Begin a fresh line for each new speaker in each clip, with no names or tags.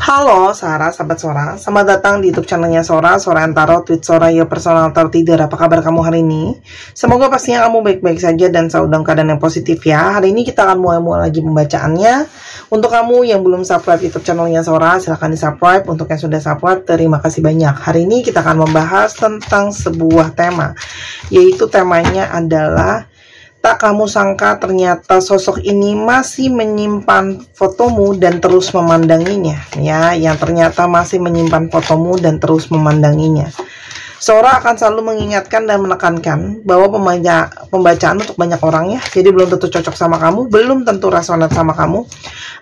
Halo Sarah, sahabat Sora. Selamat datang di YouTube channelnya Sora, Sora and Tarot with Sora, your personal tarot reader. Apa kabar kamu hari ini? Semoga pastinya kamu baik-baik saja dan selalu dalam keadaan yang positif ya. Hari ini kita akan mulai lagi pembacaannya. Untuk kamu yang belum subscribe YouTube channelnya Sora, silahkan di subscribe. Untuk yang sudah subscribe, terima kasih banyak. Hari ini kita akan membahas tentang sebuah tema, yaitu temanya adalah tak kamu sangka ternyata sosok ini masih menyimpan fotomu dan terus memandanginya. Ya, yang ternyata masih menyimpan fotomu dan terus memandanginya. Sora akan selalu mengingatkan dan menekankan bahwa pembacaan untuk banyak orang ya. Jadi belum tentu cocok sama kamu, belum tentu resonan sama kamu.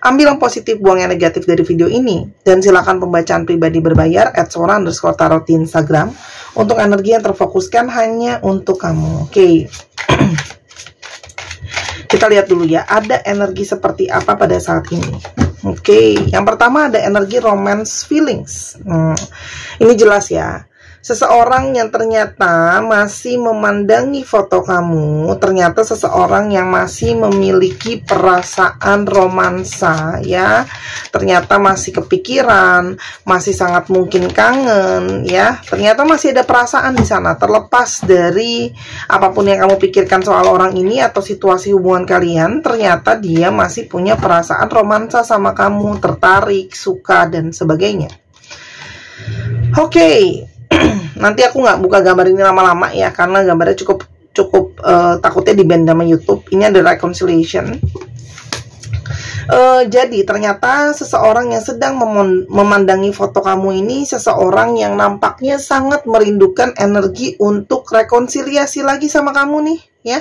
Ambil yang positif, buang yang negatif dari video ini. Dan silakan pembacaan pribadi berbayar @sora_tarot di Instagram untuk energi yang terfokuskan hanya untuk kamu. Oke. Kita lihat dulu ya, ada energi seperti apa pada saat ini. Oke, yang pertama ada energi romance feelings. Ini jelas ya. Seseorang yang ternyata masih memandangi foto kamu, ternyata seseorang yang masih memiliki perasaan romansa ya. Ternyata masih kepikiran, masih sangat mungkin kangen ya. Ternyata masih ada perasaan di sana, terlepas dari apapun yang kamu pikirkan soal orang ini atau situasi hubungan kalian, ternyata dia masih punya perasaan romansa sama kamu, tertarik, suka dan sebagainya. Oke. Nanti aku nggak buka gambar ini lama-lama ya, karena gambarnya cukup takutnya di ban sama YouTube. Ini ada reconciliation. Jadi ternyata seseorang yang sedang memandangi foto kamu ini seseorang yang nampaknya sangat merindukan energi untuk rekonsiliasi lagi sama kamu nih ya.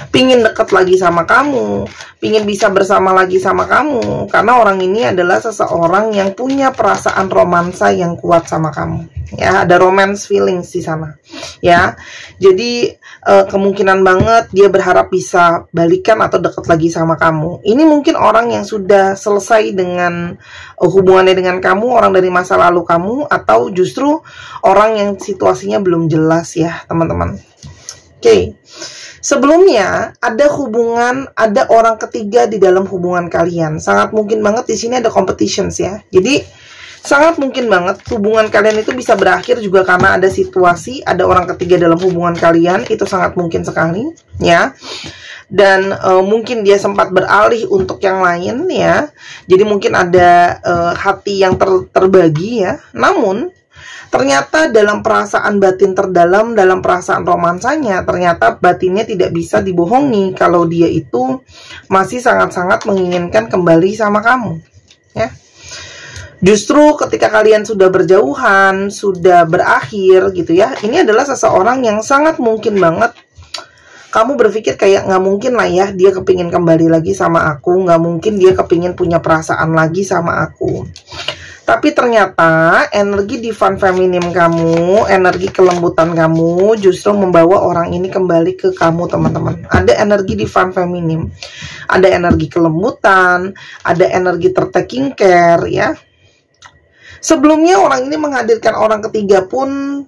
Pingin dekat lagi sama kamu, pingin bisa bersama lagi sama kamu, karena orang ini adalah seseorang yang punya perasaan romansa yang kuat sama kamu ya. Ada romance feelings di sana ya. Jadi kemungkinan banget dia berharap bisa balikan atau dekat lagi sama kamu. Ini mungkin orang yang sudah selesai dengan hubungannya dengan kamu, orang dari masa lalu kamu, atau justru orang yang situasinya belum jelas ya teman-teman. Oke. Sebelumnya ada hubungan, ada orang ketiga di dalam hubungan kalian. Sangat mungkin banget di sini ada competitions ya. Jadi sangat mungkin banget hubungan kalian itu bisa berakhir juga karena ada situasi, ada orang ketiga dalam hubungan kalian. Itu sangat mungkin sekali ya. Dan mungkin dia sempat beralih untuk yang lain ya. Jadi mungkin ada hati yang terbagi ya. Namun ternyata dalam perasaan batin terdalam, dalam perasaan romansanya, ternyata batinnya tidak bisa dibohongi kalau dia itu masih sangat-sangat menginginkan kembali sama kamu ya. Justru ketika kalian sudah berjauhan, sudah berakhir gitu ya, ini adalah seseorang yang sangat mungkin banget kamu berpikir kayak nggak mungkin lah ya dia kepingin kembali lagi sama aku, nggak mungkin dia kepingin punya perasaan lagi sama aku. Tapi ternyata energi divine feminim kamu, energi kelembutan kamu justru membawa orang ini kembali ke kamu teman-teman. Ada energi divine feminim, ada energi kelembutan, ada energi taking care ya. Sebelumnya orang ini menghadirkan orang ketiga pun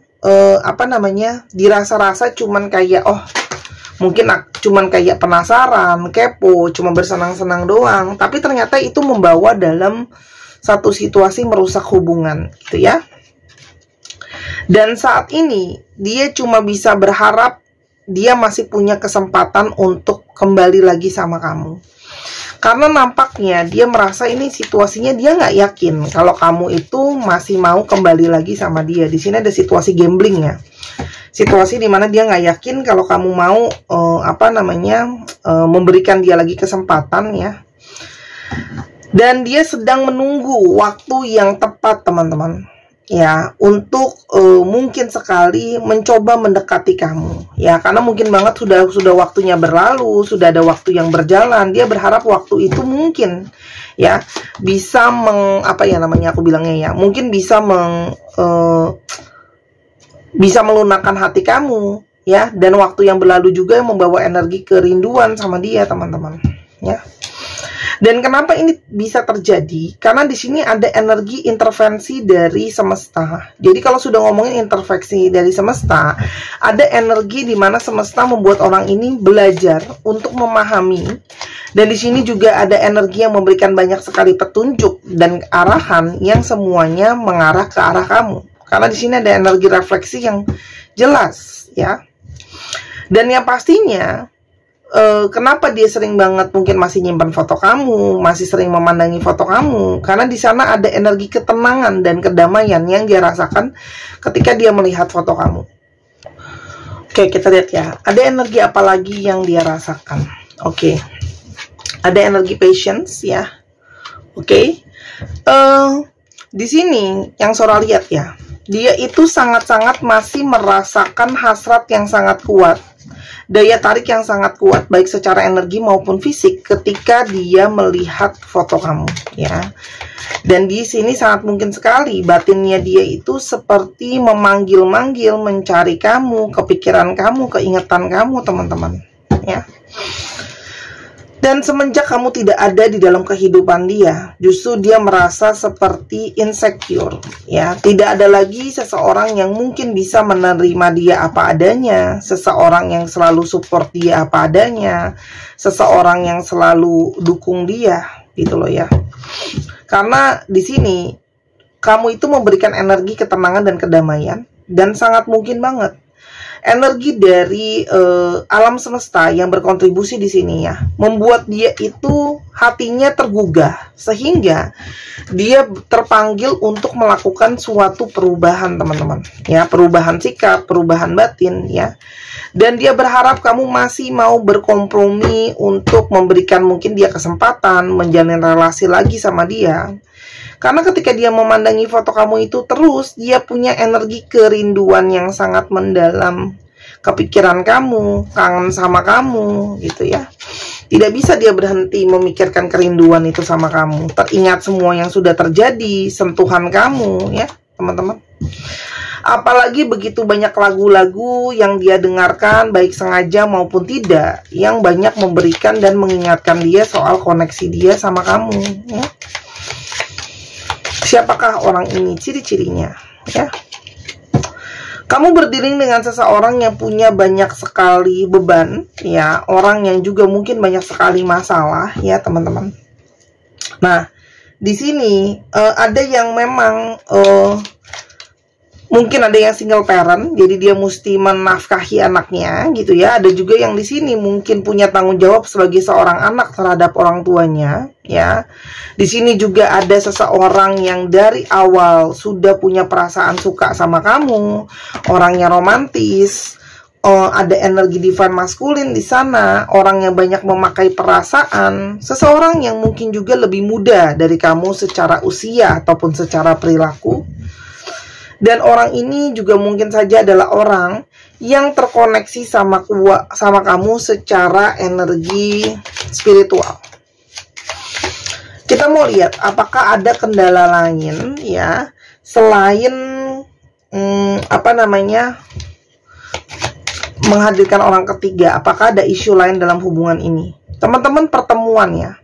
dirasa-rasa cuman kayak mungkin cuman kayak penasaran, kepo, cuma bersenang-senang doang. Tapi ternyata itu membawa dalam satu situasi merusak hubungan gitu ya. Dan saat ini dia cuma bisa berharap dia masih punya kesempatan untuk kembali lagi sama kamu. Karena nampaknya dia merasa ini situasinya dia nggak yakin kalau kamu itu masih mau kembali lagi sama dia. Di sini ada situasi gambling ya. Situasi dimana dia nggak yakin kalau kamu mau memberikan dia lagi kesempatan ya. Dan dia sedang menunggu waktu yang tepat teman-teman ya, untuk mungkin sekali mencoba mendekati kamu ya, karena mungkin banget sudah waktunya berlalu, sudah ada waktu yang berjalan. Dia berharap waktu itu mungkin ya bisa mungkin bisa melunakkan hati kamu ya. Dan waktu yang berlalu juga membawa energi kerinduan sama dia teman-teman ya. Dan kenapa ini bisa terjadi? Karena di sini ada energi intervensi dari semesta. Jadi kalau sudah ngomongin intervensi dari semesta, ada energi di mana semesta membuat orang ini belajar untuk memahami Dan di sini juga ada energi yang memberikan banyak sekali petunjuk dan arahan yang semuanya mengarah ke arah kamu. Karena di sini ada energi refleksi yang jelas, ya. Dan yang pastinya, kenapa dia sering banget mungkin masih nyimpan foto kamu, masih sering memandangi foto kamu, karena di sana ada energi ketenangan dan kedamaian yang dia rasakan ketika dia melihat foto kamu. Oke, kita lihat ya. Ada energi apa lagi yang dia rasakan? Oke. Ada energi patience ya. Oke. Di sini yang Sora lihat ya, dia itu sangat-sangat masih merasakan hasrat yang sangat kuat, daya tarik yang sangat kuat baik secara energi maupun fisik ketika dia melihat foto kamu, ya. Dan di sini sangat mungkin sekali batinnya dia itu seperti memanggil-manggil, mencari kamu, kepikiran kamu, keingetan kamu, teman-teman, ya. Dan semenjak kamu tidak ada di dalam kehidupan dia, justru dia merasa seperti insecure, ya. Tidak ada lagi seseorang yang mungkin bisa menerima dia apa adanya, seseorang yang selalu support dia apa adanya, seseorang yang selalu dukung dia, gitu loh ya. Karena di sini kamu itu memberikan energi ketenangan dan kedamaian, dan sangat mungkin banget energi dari alam semesta yang berkontribusi di sini ya, membuat dia itu hatinya tergugah sehingga dia terpanggil untuk melakukan suatu perubahan, teman-teman. Ya, perubahan sikap, perubahan batin ya. Dan dia berharap kamu masih mau berkompromi untuk memberikan mungkin dia kesempatan menjalin relasi lagi sama dia. Karena ketika dia memandangi foto kamu itu terus, dia punya energi kerinduan yang sangat mendalam, kepikiran kamu, kangen sama kamu, gitu ya. Tidak bisa dia berhenti memikirkan kerinduan itu sama kamu. Teringat semua yang sudah terjadi, sentuhan kamu, ya, teman-teman. Apalagi begitu banyak lagu-lagu yang dia dengarkan, baik sengaja maupun tidak, yang banyak memberikan dan mengingatkan dia soal koneksi dia sama kamu, ya. Siapakah orang ini? Ciri-cirinya, ya. Kamu berdiring dengan seseorang yang punya banyak sekali beban, ya. Orang yang juga mungkin banyak sekali masalah, ya, teman-teman. Nah, di sini ada yang memang mungkin ada yang single parent, jadi dia mesti menafkahi anaknya, gitu ya. Ada juga yang di sini mungkin punya tanggung jawab sebagai seorang anak terhadap orang tuanya, ya. Di sini juga ada seseorang yang dari awal sudah punya perasaan suka sama kamu, orangnya romantis. Ada energi divine maskulin di sana, orang yang banyak memakai perasaan, seseorang yang mungkin juga lebih muda dari kamu secara usia ataupun secara perilaku. Dan orang ini juga mungkin saja adalah orang yang terkoneksi sama kamu secara energi spiritual. Kita mau lihat apakah ada kendala lain ya selain menghadirkan orang ketiga. Apakah ada isu lain dalam hubungan ini? Teman-teman, pertemuan ya.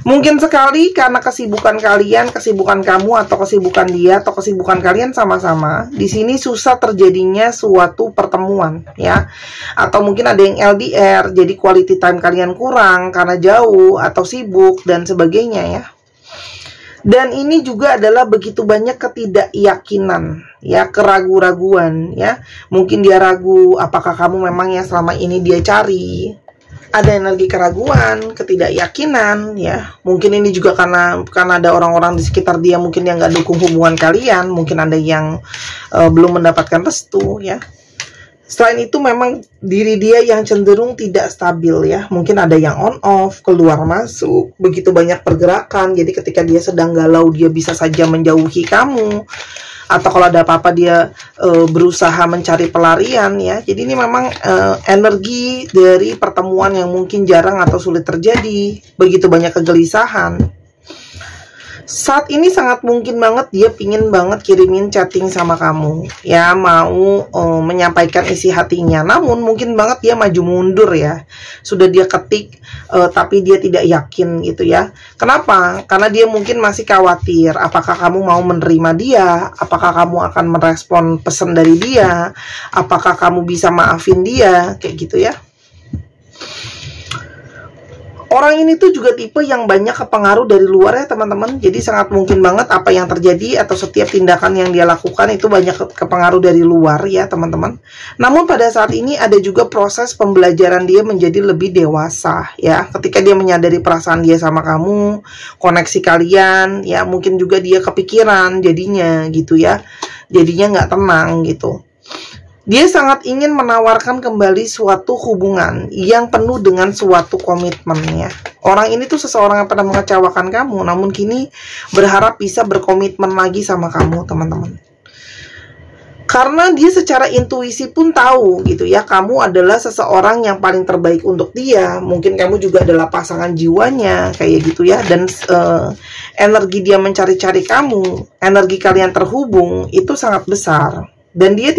Mungkin sekali karena kesibukan kalian, kesibukan kamu atau kesibukan dia atau kesibukan kalian sama-sama, di sini susah terjadinya suatu pertemuan ya. Atau mungkin ada yang LDR, jadi quality time kalian kurang karena jauh atau sibuk dan sebagainya ya. Dan ini juga adalah begitu banyak ketidakyakinan ya, keraguan-raguan ya. Mungkin dia ragu apakah kamu memang yang selama ini dia cari. Ada energi keraguan, ketidakyakinan, ya. Mungkin ini juga karena ada orang-orang di sekitar dia mungkin yang nggak dukung hubungan kalian. Mungkin ada yang belum mendapatkan restu, ya. Selain itu memang diri dia yang cenderung tidak stabil, ya. Mungkin ada yang on-off, keluar masuk, begitu banyak pergerakan. Jadi ketika dia sedang galau, dia bisa saja menjauhi kamu. Atau kalau ada apa-apa dia berusaha mencari pelarian ya. Jadi ini memang energi dari pertemuan yang mungkin jarang atau sulit terjadi. Begitu banyak kegelisahan. Saat ini sangat mungkin banget dia pingin banget kirimin chatting sama kamu ya, mau menyampaikan isi hatinya. Namun mungkin banget dia maju mundur ya. Sudah dia ketik tapi dia tidak yakin gitu ya. Kenapa? Karena dia mungkin masih khawatir apakah kamu mau menerima dia, apakah kamu akan merespon pesan dari dia, apakah kamu bisa maafin dia, kayak gitu ya. Orang ini tuh juga tipe yang banyak kepengaruh dari luar ya teman-teman. Jadi sangat mungkin banget apa yang terjadi atau setiap tindakan yang dia lakukan itu banyak kepengaruh dari luar ya teman-teman. Namun pada saat ini ada juga proses pembelajaran dia menjadi lebih dewasa ya. Ketika dia menyadari perasaan dia sama kamu, koneksi kalian ya, mungkin juga dia kepikiran jadinya gitu ya. Jadinya nggak tenang gitu. Dia sangat ingin menawarkan kembali suatu hubungan yang penuh dengan suatu komitmen ya. Orang ini tuh seseorang yang pernah mengecewakan kamu, namun kini berharap bisa berkomitmen lagi sama kamu teman-teman. Karena dia secara intuisi pun tahu gitu ya, kamu adalah seseorang yang paling terbaik untuk dia. Mungkin kamu juga adalah pasangan jiwanya kayak gitu ya. Dan energi dia mencari-cari kamu, energi kalian terhubung itu sangat besar. Dan dia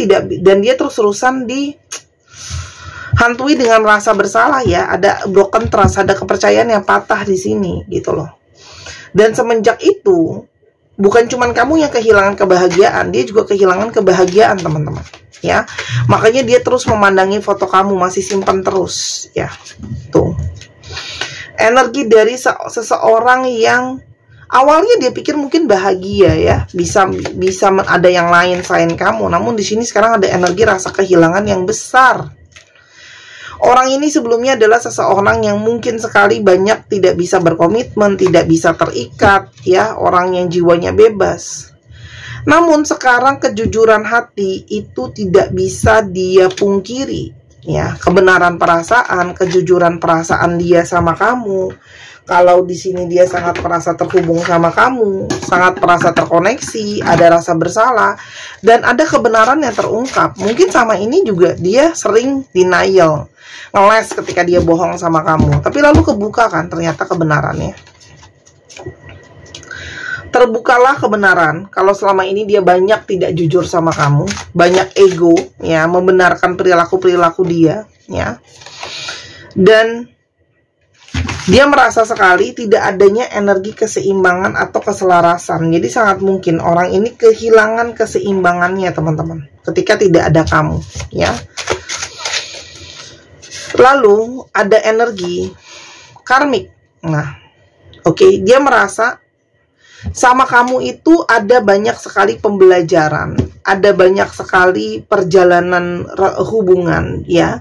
terus-terusan dihantui dengan rasa bersalah ya, ada broken trust, ada kepercayaan yang patah di sini gitu loh. Dan semenjak itu bukan cuman kamu yang kehilangan kebahagiaan, dia juga kehilangan kebahagiaan teman-teman ya. Makanya dia terus memandangi foto kamu, masih simpan terus ya. Tuh. Energi dari seseorang yang awalnya dia pikir mungkin bahagia ya, bisa ada yang lain selain kamu. Namun di sini sekarang ada energi rasa kehilangan yang besar. Orang ini sebelumnya adalah seseorang yang mungkin sekali banyak tidak bisa berkomitmen, tidak bisa terikat ya, orang yang jiwanya bebas. Namun sekarang kejujuran hati itu tidak bisa dia pungkiri ya, kebenaran perasaan, kejujuran perasaan dia sama kamu. Kalau di sini dia sangat merasa terhubung sama kamu, sangat merasa terkoneksi, ada rasa bersalah, dan ada kebenaran yang terungkap. Mungkin sama ini juga dia sering denial, ngeles ketika dia bohong sama kamu. Tapi lalu kebuka kan ternyata kebenarannya. Terbukalah kebenaran kalau selama ini dia banyak tidak jujur sama kamu, banyak ego ya, membenarkan perilaku-perilaku dia ya. Dan dia merasa sekali tidak adanya energi keseimbangan atau keselarasan. Jadi sangat mungkin orang ini kehilangan keseimbangannya teman-teman ketika tidak ada kamu ya. Lalu ada energi karmik. Nah, oke, dia merasa sama kamu itu ada banyak sekali pembelajaran, ada banyak sekali perjalanan hubungan ya.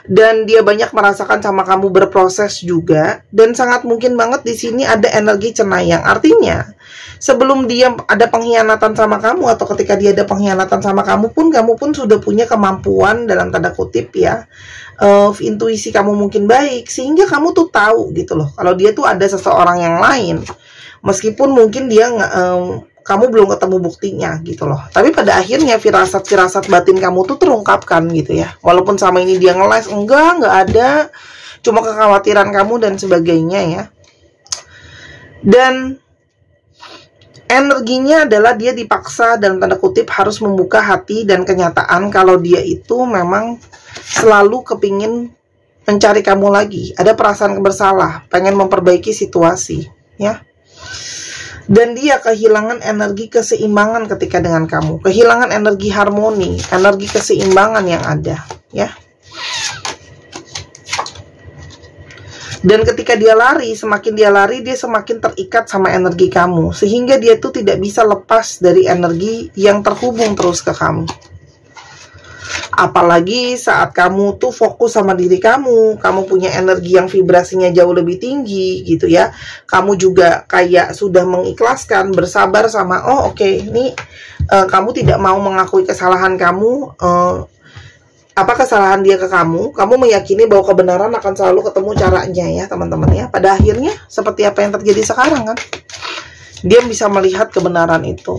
Dan dia banyak merasakan sama kamu berproses juga, dan sangat mungkin banget di sini ada energi cenayang. Artinya sebelum dia ada pengkhianatan sama kamu atau ketika dia ada pengkhianatan sama kamu pun sudah punya kemampuan dalam tanda kutip ya, intuisi kamu mungkin baik sehingga kamu tuh tahu gitu loh kalau dia tuh ada seseorang yang lain, meskipun mungkin dia kamu belum ketemu buktinya gitu loh. Tapi pada akhirnya firasat batin kamu tuh terungkapkan gitu ya. Walaupun sama ini dia ngeles, enggak ada, cuma kekhawatiran kamu dan sebagainya ya. Dan energinya adalah dia dipaksa dalam tanda kutip harus membuka hati dan kenyataan kalau dia itu memang selalu kepingin mencari kamu lagi. Ada perasaan bersalah, pengen memperbaiki situasi ya. Dan dia kehilangan energi keseimbangan ketika dengan kamu, kehilangan energi harmoni, energi keseimbangan yang ada ya. Dan ketika dia lari, semakin dia lari dia semakin terikat sama energi kamu, sehingga dia tuh tidak bisa lepas dari energi yang terhubung terus ke kamu. Apalagi saat kamu tuh fokus sama diri kamu punya energi yang vibrasinya jauh lebih tinggi gitu ya. Kamu juga kayak sudah mengikhlaskan, bersabar sama, oh oke, ini kamu tidak mau mengakui kesalahan kamu, kesalahan dia ke kamu meyakini bahwa kebenaran akan selalu ketemu caranya ya teman-teman ya. Pada akhirnya seperti apa yang terjadi sekarang kan, dia bisa melihat kebenaran itu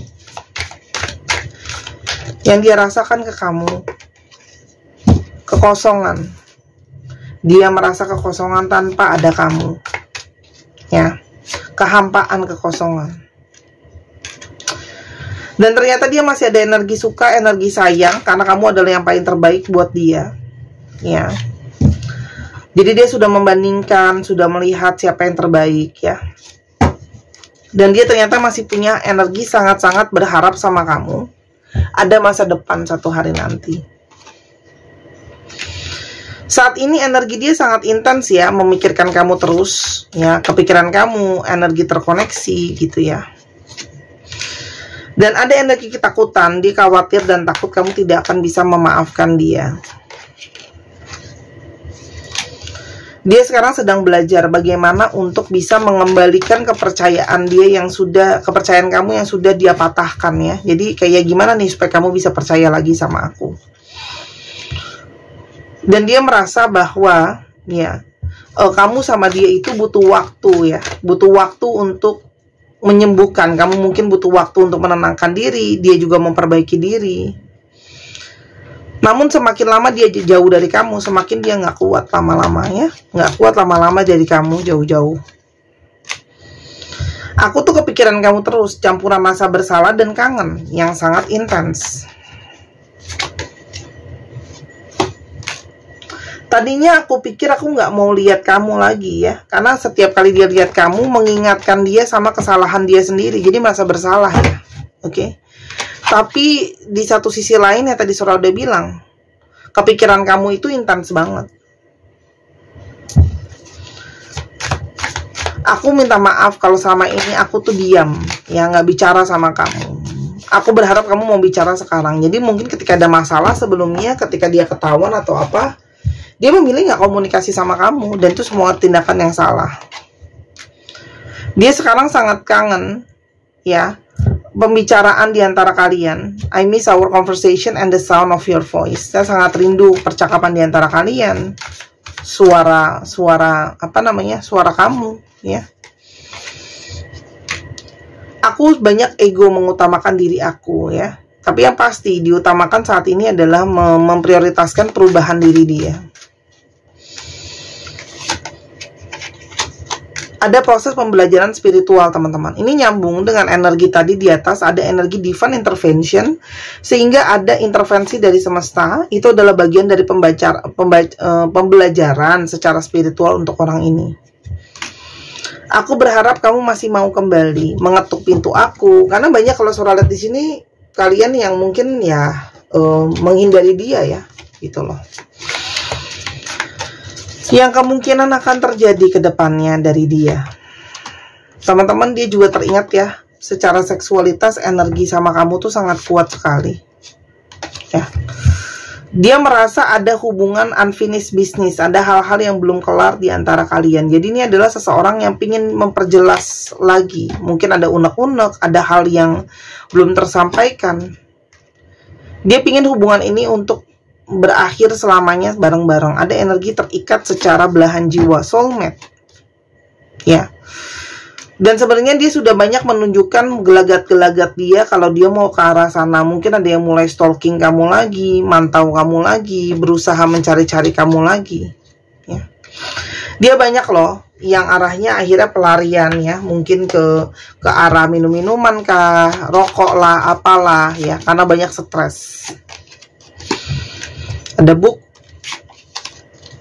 yang dia rasakan ke kamu. Kekosongan, dia merasa kekosongan tanpa ada kamu ya, kehampaan, kekosongan. Dan ternyata dia masih ada energi suka, energi sayang, karena kamu adalah yang paling terbaik buat dia ya. Jadi dia sudah membandingkan, sudah melihat siapa yang terbaik ya. Dan dia ternyata masih punya energi sangat-sangat berharap sama kamu, ada masa depan satu hari nanti. Saat ini energi dia sangat intens ya, memikirkan kamu terus ya, kepikiran kamu, energi terkoneksi gitu ya. Dan ada energi ketakutan, dia khawatir dan takut kamu tidak akan bisa memaafkan dia. Dia sekarang sedang belajar bagaimana untuk bisa mengembalikan kepercayaan dia yang sudah, kepercayaan kamu yang sudah dia patahkan ya. Jadi kayak gimana nih supaya kamu bisa percaya lagi sama aku. Dan dia merasa bahwa ya kamu sama dia itu butuh waktu ya, butuh waktu untuk menyembuhkan. Kamu mungkin butuh waktu untuk menenangkan diri, dia juga memperbaiki diri. Namun semakin lama dia jauh dari kamu, semakin dia nggak kuat lama-lama ya, nggak kuat lama-lama dari kamu jauh-jauh. Aku tuh kepikiran kamu terus, campuran rasa bersalah dan kangen yang sangat intens. Tadinya aku pikir aku nggak mau lihat kamu lagi ya, karena setiap kali dia lihat kamu mengingatkan dia sama kesalahan dia sendiri, jadi merasa bersalah ya. Oke. Tapi di satu sisi lain ya tadi Sora udah bilang, kepikiran kamu itu intens banget. Aku minta maaf kalau selama ini aku tuh diam ya, nggak bicara sama kamu. Aku berharap kamu mau bicara sekarang. Jadi mungkin ketika ada masalah sebelumnya, ketika dia ketahuan atau apa, dia memilih nggak komunikasi sama kamu, dan itu semua tindakan yang salah. Dia sekarang sangat kangen ya, pembicaraan di antara kalian. I miss our conversation and the sound of your voice. Saya sangat rindu percakapan di antara kalian. Suara apa namanya? Suara kamu ya. Aku banyak ego mengutamakan diri aku ya. Tapi yang pasti diutamakan saat ini adalah memprioritaskan perubahan diri dia. Ada proses pembelajaran spiritual teman-teman. Ini nyambung dengan energi tadi di atas, ada energi divine intervention, sehingga ada intervensi dari semesta. Itu adalah bagian dari pembelajaran secara spiritual untuk orang ini. Aku berharap kamu masih mau kembali mengetuk pintu aku, karena banyak kalau Sora lihat di sini kalian yang mungkin ya menghindari dia ya, gitu loh. Yang kemungkinan akan terjadi ke depannya dari dia. Teman-teman, dia juga teringat ya, secara seksualitas energi sama kamu tuh sangat kuat sekali. Ya. Dia merasa ada hubungan unfinished business, ada hal-hal yang belum kelar di antara kalian. Jadi ini adalah seseorang yang ingin memperjelas lagi. Mungkin ada unek-unek, ada hal yang belum tersampaikan. Dia ingin hubungan ini untuk berakhir selamanya bareng-bareng. Ada energi terikat secara belahan jiwa, soulmate ya. Dan sebenarnya dia sudah banyak menunjukkan gelagat-gelagat dia kalau dia mau ke arah sana. Mungkin ada yang mulai stalking kamu lagi, mantau kamu lagi, berusaha mencari-cari kamu lagi ya. Dia banyak loh yang arahnya akhirnya pelarian ya, mungkin ke arah minum-minuman kah, rokok lah, apalah ya, karena banyak stres. Ada book,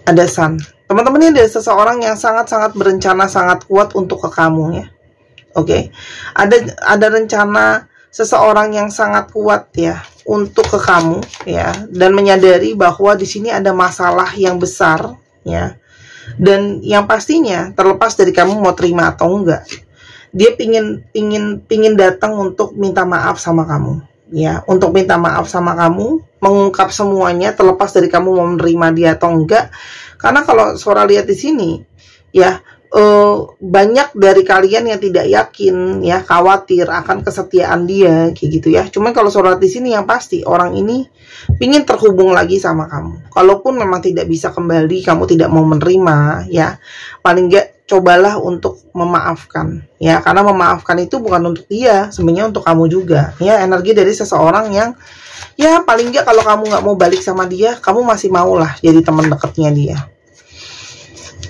ada sun. Teman-teman, ini ada seseorang yang sangat-sangat berencana, sangat kuat untuk ke kamu ya. Oke. Ada rencana seseorang yang sangat kuat ya untuk ke kamu ya, dan menyadari bahwa di sini ada masalah yang besar ya. Dan yang pastinya terlepas dari kamu mau terima atau enggak, dia pingin datang untuk minta maaf sama kamu. Ya, untuk minta maaf sama kamu, mengungkap semuanya terlepas dari kamu mau menerima dia atau enggak. Karena kalau Sora lihat di sini, ya banyak dari kalian yang tidak yakin, ya khawatir akan kesetiaan dia, kayak gitu ya. Cuman kalau Sora lihat di sini yang pasti orang ini ingin terhubung lagi sama kamu. Kalaupun memang tidak bisa kembali, kamu tidak mau menerima, ya paling enggak cobalah untuk memaafkan ya, karena memaafkan itu bukan untuk dia, sebenarnya untuk kamu juga ya. Energi dari seseorang yang ya paling nggak kalau kamu nggak mau balik sama dia, kamu masih maulah jadi teman dekatnya dia.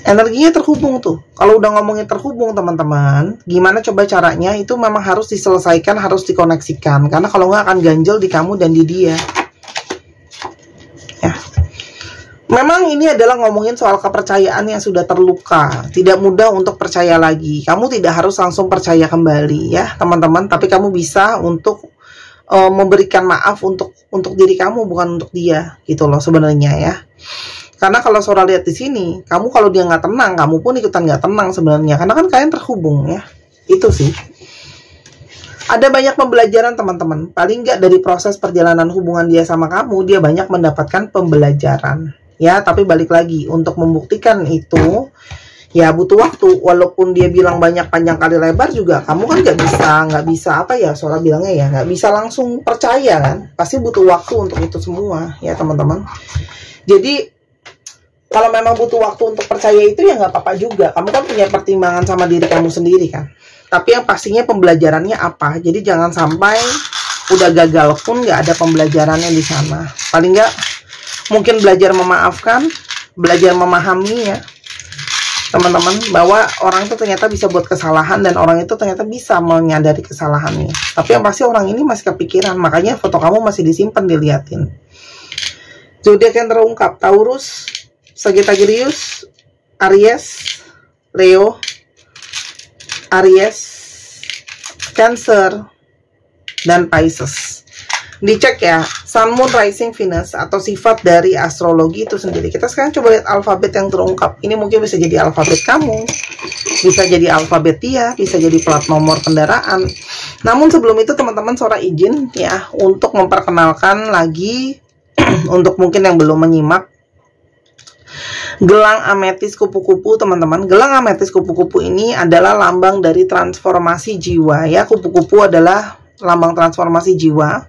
Energinya terhubung tuh. Kalau udah ngomongin terhubung teman-teman, gimana coba caranya? Itu memang harus diselesaikan, harus dikoneksikan, karena kalau nggak akan ganjel di kamu dan di dia ya. Memang ini adalah ngomongin soal kepercayaan yang sudah terluka. Tidak mudah untuk percaya lagi. Kamu tidak harus langsung percaya kembali ya teman-teman. Tapi kamu bisa untuk memberikan maaf untuk diri kamu, bukan untuk dia gitu loh sebenarnya ya. Karena kalau Sora lihat di sini, kamu kalau dia nggak tenang, kamu pun ikutan nggak tenang sebenarnya. Karena kan kalian terhubung ya. Itu sih. Ada banyak pembelajaran teman-teman. Paling nggak dari proses perjalanan hubungan dia sama kamu, dia banyak mendapatkan pembelajaran. Ya, tapi balik lagi, untuk membuktikan itu, ya butuh waktu. Walaupun dia bilang banyak panjang kali lebar juga, kamu kan nggak bisa apa ya, Sora bilangnya ya, nggak bisa langsung percaya kan. Pasti butuh waktu untuk itu semua, ya teman-teman. Jadi, kalau memang butuh waktu untuk percaya itu ya nggak apa-apa juga. Kamu kan punya pertimbangan sama diri kamu sendiri kan. Tapi yang pastinya pembelajarannya apa. Jadi jangan sampai udah gagal pun nggak ada pembelajarannya di sana. Paling nggak mungkin belajar memaafkan, belajar memahami ya teman-teman, bahwa orang itu ternyata bisa buat kesalahan dan orang itu ternyata bisa menyadari kesalahannya. Tapi yang pasti orang ini masih kepikiran, makanya foto kamu masih disimpan, diliatin. Zodiak yang terungkap: Taurus, Sagittarius, Aries, Leo, Aries, Cancer, dan Pisces. Dicek ya, Sun, Moon, Rising, Venus, atau sifat dari astrologi itu sendiri. Kita sekarang coba lihat alfabet yang terungkap. Ini mungkin bisa jadi alfabet kamu, bisa jadi alfabet dia, bisa jadi plat nomor kendaraan. Namun sebelum itu teman-teman, Sora izin ya untuk memperkenalkan lagi untuk mungkin yang belum menyimak, gelang ametis kupu-kupu teman-teman. Gelang ametis kupu-kupu ini adalah lambang dari transformasi jiwa ya. Kupu-kupu adalah lambang transformasi jiwa.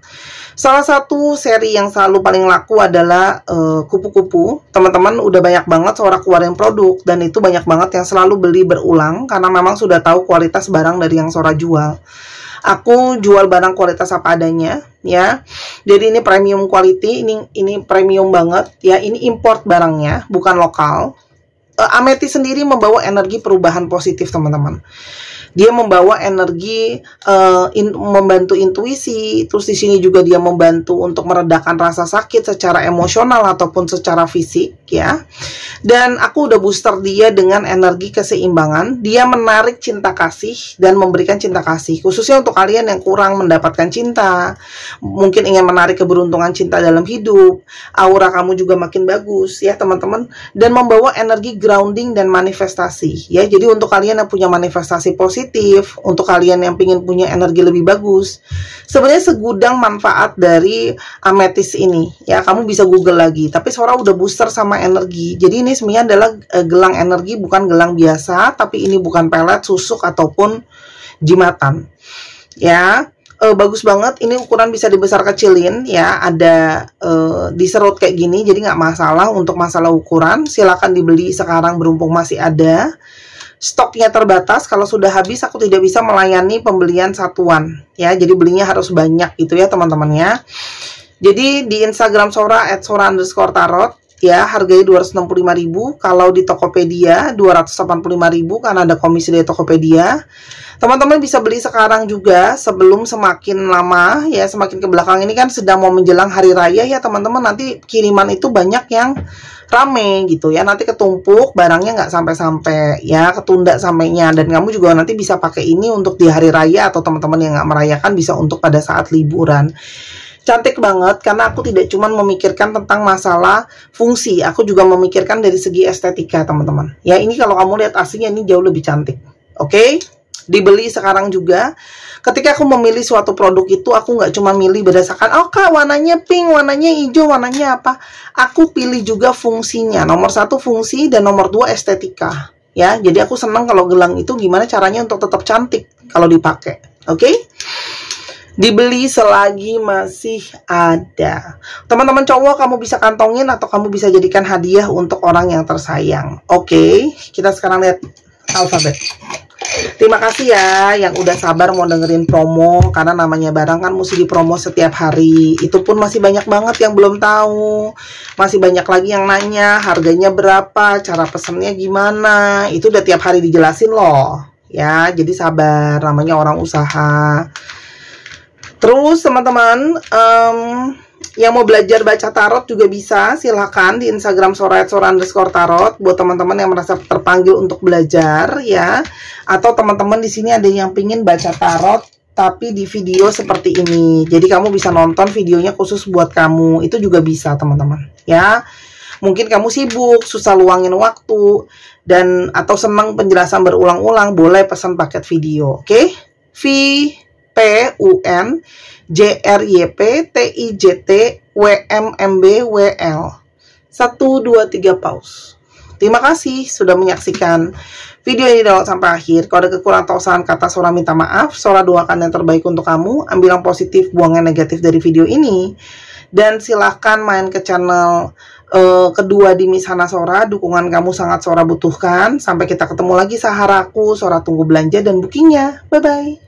Salah satu seri yang selalu paling laku adalah kupu-kupu. Teman-teman udah banyak banget Sora keluarin produk, dan itu banyak banget yang selalu beli berulang karena memang sudah tahu kualitas barang dari yang Sora jual. Aku jual barang kualitas apa adanya ya. Jadi ini premium quality, ini premium banget ya. Ini import barangnya, bukan lokal. Ametis sendiri membawa energi perubahan positif teman-teman. Dia membawa energi membantu intuisi, terus di sini juga dia membantu untuk meredakan rasa sakit secara emosional ataupun secara fisik ya. Dan aku udah booster dia dengan energi keseimbangan. Dia menarik cinta kasih dan memberikan cinta kasih, khususnya untuk kalian yang kurang mendapatkan cinta, mungkin ingin menarik keberuntungan cinta dalam hidup. Aura kamu juga makin bagus ya teman-teman, dan membawa energi grounding dan manifestasi ya. Jadi untuk kalian yang punya manifestasi positif, untuk kalian yang ingin punya energi lebih bagus, sebenarnya segudang manfaat dari ametis ini ya. Kamu bisa google lagi, tapi Sora udah booster sama energi. Jadi ini sebenarnya adalah gelang energi, bukan gelang biasa, tapi ini bukan pelet, susuk, ataupun jimatan ya. Bagus banget, ini ukuran bisa dibesar kecilin ya, ada diserut kayak gini, jadi nggak masalah untuk masalah ukuran. Silakan dibeli sekarang berhubung masih ada. Stoknya terbatas, kalau sudah habis aku tidak bisa melayani pembelian satuan ya, jadi belinya harus banyak gitu ya teman-temannya. Jadi di Instagram Sora @sora_tarot ya, harganya 265.000. Kalau di Tokopedia 285.000 karena ada komisi dari Tokopedia. Teman-teman bisa beli sekarang juga sebelum semakin lama ya, semakin ke belakang. Ini kan sedang mau menjelang hari raya ya teman-teman, nanti kiriman itu banyak yang rame gitu ya, nanti ketumpuk barangnya, nggak sampai-sampai ya, ketunda sampainya. Dan kamu juga nanti bisa pakai ini untuk di hari raya, atau teman-teman yang nggak merayakan bisa untuk pada saat liburan. Cantik banget karena aku tidak cuma memikirkan tentang masalah fungsi, aku juga memikirkan dari segi estetika teman-teman ya. Ini kalau kamu lihat aslinya ini jauh lebih cantik. Oke, dibeli sekarang juga. Ketika aku memilih suatu produk itu, aku nggak cuma milih berdasarkan, oh kak warnanya pink, warnanya hijau, warnanya apa. Aku pilih juga fungsinya. Nomor 1 fungsi, dan nomor 2 estetika ya. Jadi aku senang kalau gelang itu gimana caranya untuk tetap cantik kalau dipakai. Oke, dibeli selagi masih ada. Teman-teman cowok, kamu bisa kantongin atau kamu bisa jadikan hadiah untuk orang yang tersayang. Oke, kita sekarang lihat alfabet. Terima kasih ya yang udah sabar mau dengerin promo, karena namanya barang kan mesti dipromo setiap hari. Itu pun masih banyak banget yang belum tahu, masih banyak lagi yang nanya harganya berapa, cara pesennya gimana. Itu udah tiap hari dijelasin loh ya, jadi sabar, namanya orang usaha. Terus teman-teman yang mau belajar baca tarot juga bisa, silahkan di Instagram sora_tarot buat teman-teman yang merasa terpanggil untuk belajar ya. Atau teman-teman di sini ada yang pingin baca tarot tapi di video seperti ini, jadi kamu bisa nonton videonya khusus buat kamu, itu juga bisa teman-teman ya. Mungkin kamu sibuk, susah luangin waktu, dan atau senang penjelasan berulang-ulang, boleh pesan paket video, oke? VPUNJRYPTIJTWMMBWL 1, 2, 3 pause. Terima kasih sudah menyaksikan video ini sampai akhir. Kalau ada kekurangan atau kesalahan kata, Sora minta maaf. Sora doakan yang terbaik untuk kamu. Ambil yang positif, buang yang negatif dari video ini. Dan silahkan main ke channel kedua di Miss Hana Sora. Dukungan kamu sangat Sora butuhkan. Sampai kita ketemu lagi, Saharaku. Sora tunggu belanja dan bookingnya. Bye-bye.